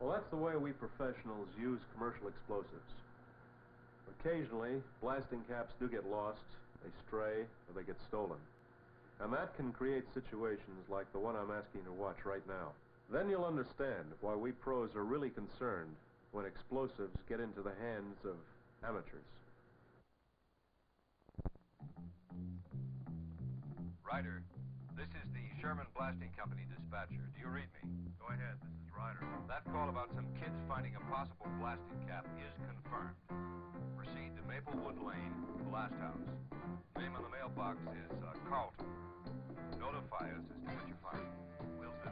Well, that's the way we professionals use commercial explosives. Occasionally, blasting caps do get lost, they stray, or they get stolen. And that can create situations like the one I'm asking you to watch right now. Then you'll understand why we pros are really concerned when explosives get into the hands of amateurs. Ryder, this is the Sherman Blasting Company dispatcher. Do you read me? Go ahead, this is Ryder. That call about some kids finding a possible blasting cap is confirmed. Proceed to Maplewood Lane, Blast House. Name on the mailbox is Carlton. Notify us as to what you find. Will do.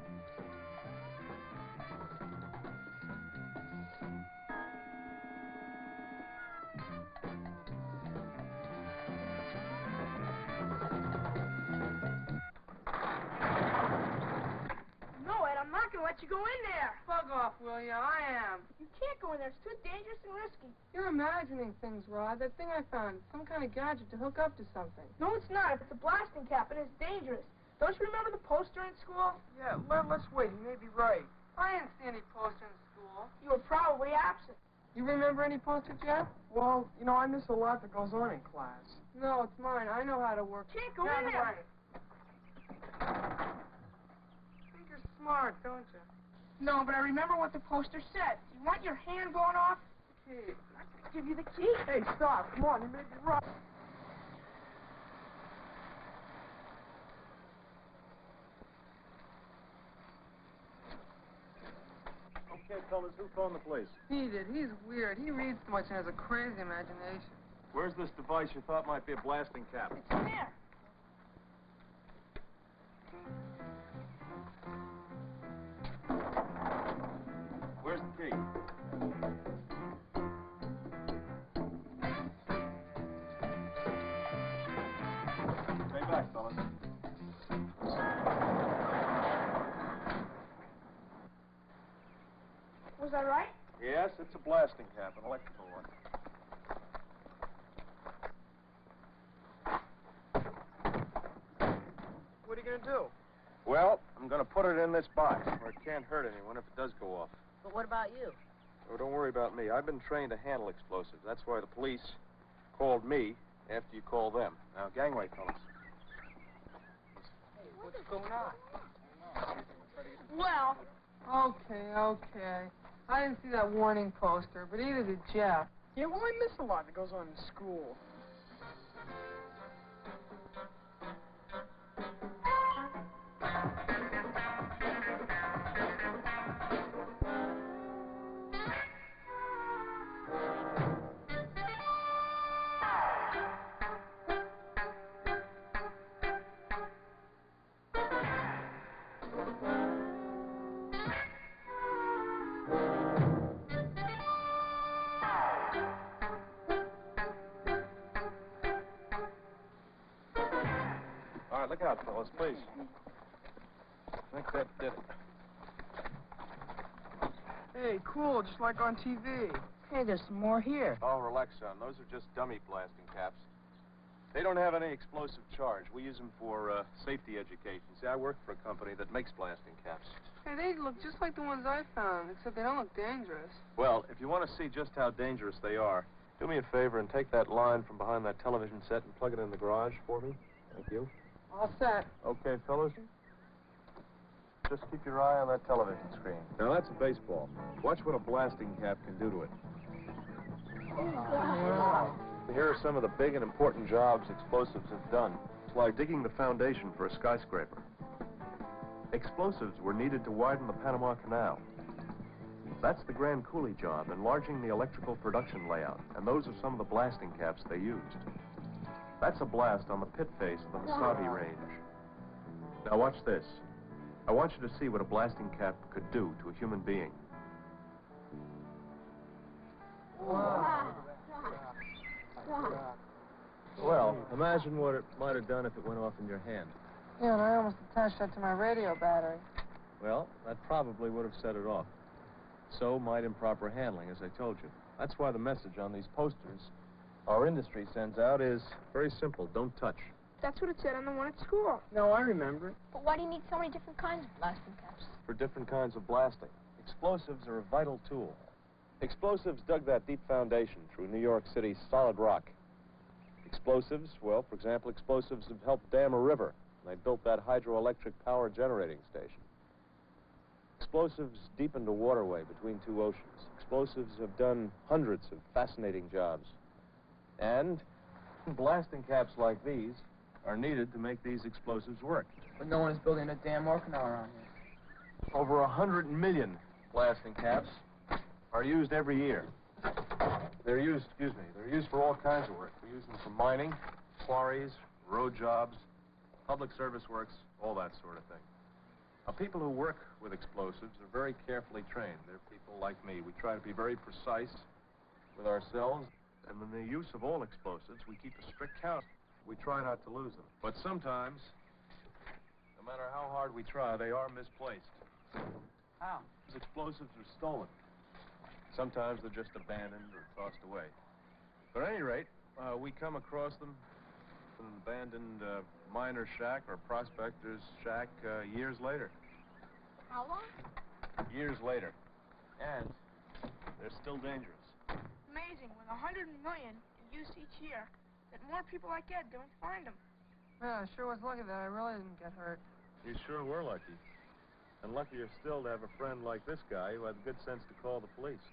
No, Ed, I'm not going to let you go in there. Bug off, will ya? I am. You can't go in there. It's too dangerous and risky. You're imagining things, Rod. That thing I found, some kind of gadget to hook up to something. No, it's not. It's a blasting cap, and it's dangerous. Don't you remember the poster in school? Yeah, let's wait. He may be right. I didn't see any poster in school. You were probably absent. You remember any poster, Jeff? Well, you know, I miss a lot that goes on in class. No, it's mine. I know how to work. Can't go in there. Think you're smart, don't you? No, but I remember what the poster said. You want your hand blown off? Key. I'll give you the key. Hey, stop. Come on, you may be right. Okay, fellas, who phoned the police? He did. He's weird. He reads too much and has a crazy imagination. Where's this device you thought might be a blasting cap? It's in there. Where's the key? Stay back, fellas. Was I right? Yes, it's a blasting cap, an electrical one. What are you going to do? Well, I'm going to put it in this box where it can't hurt anyone if it does go off. But what about you? Oh, don't worry about me. I've been trained to handle explosives. That's why the police called me after you called them. Now, gangway, fellas. Hey, what's going on? Well, Okay. I didn't see that warning poster, but either did Jeff. Yeah, well, I miss a lot that goes on in school. All right, look out, fellas, please. I think that did it. Hey, cool, just like on TV. Hey, there's some more here. Oh, relax, son. Those are just dummy blasting caps. They don't have any explosive charge. We use them for safety education. See, I work for a company that makes blasting caps. Hey, they look just like the ones I found, except they don't look dangerous. Well, if you want to see just how dangerous they are, do me a favor and take that line from behind that television set and plug it in the garage for me. Thank you. All set. Okay, fellas. Just keep your eye on that television screen. Now, that's a baseball. Watch what a blasting cap can do to it. Here are some of the big and important jobs explosives have done. It's like digging the foundation for a skyscraper. Explosives were needed to widen the Panama Canal. That's the Grand Coulee job, enlarging the electrical production layout, and those are some of the blasting caps they used. That's a blast on the pit face of the Mesabi Range. Now watch this. I want you to see what a blasting cap could do to a human being. Wow. Well, imagine what it might have done if it went off in your hand. Yeah, and I almost attached that to my radio battery. Well, that probably would have set it off. So might improper handling, as I told you. That's why the message on these posters our industry sends out is very simple. Don't touch. that's what it said on the one at school. No, I remember it. But why do you need so many different kinds of blasting caps? For different kinds of blasting. Explosives are a vital tool. Explosives dug that deep foundation through New York City's solid rock. Explosives, well, for example, explosives have helped dam a river. They built that hydroelectric power generating station. Explosives deepened a waterway between two oceans. Explosives have done hundreds of fascinating jobs. And blasting caps like these are needed to make these explosives work. But no one is building a dam or canal around here. Over 100 million blasting caps are used every year. They're used for all kinds of work. We use them for mining, quarries, road jobs, public service works, all that sort of thing. Now, people who work with explosives are very carefully trained. They're people like me. We try to be very precise with ourselves. And in the use of all explosives, we keep a strict count. We try not to lose them. But sometimes, no matter how hard we try, they are misplaced. How? These explosives are stolen. Sometimes they're just abandoned or tossed away. But at any rate, we come across them in an abandoned miner shack or prospector's shack years later. How long? Years later. And they're still dangerous. Amazing, with 100 million in use each year, that more people like Ed don't find them. Yeah, I sure was lucky that I really didn't get hurt. You sure were lucky. And luckier still to have a friend like this guy who had the good sense to call the police.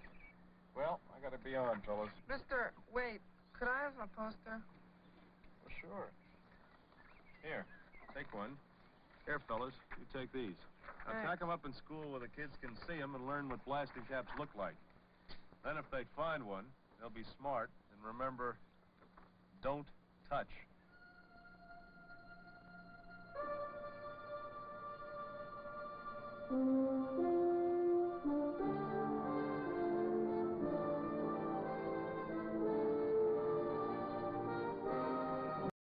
Well, I gotta be on, fellas. Mister, wait, could I have a poster? Well, sure. Here, take one. Here, fellas, you take these. Now, Thanks. tack them up in school where the kids can see them and learn what blasting caps look like. Then if they find one, they'll be smart. And remember, don't touch. Thank you.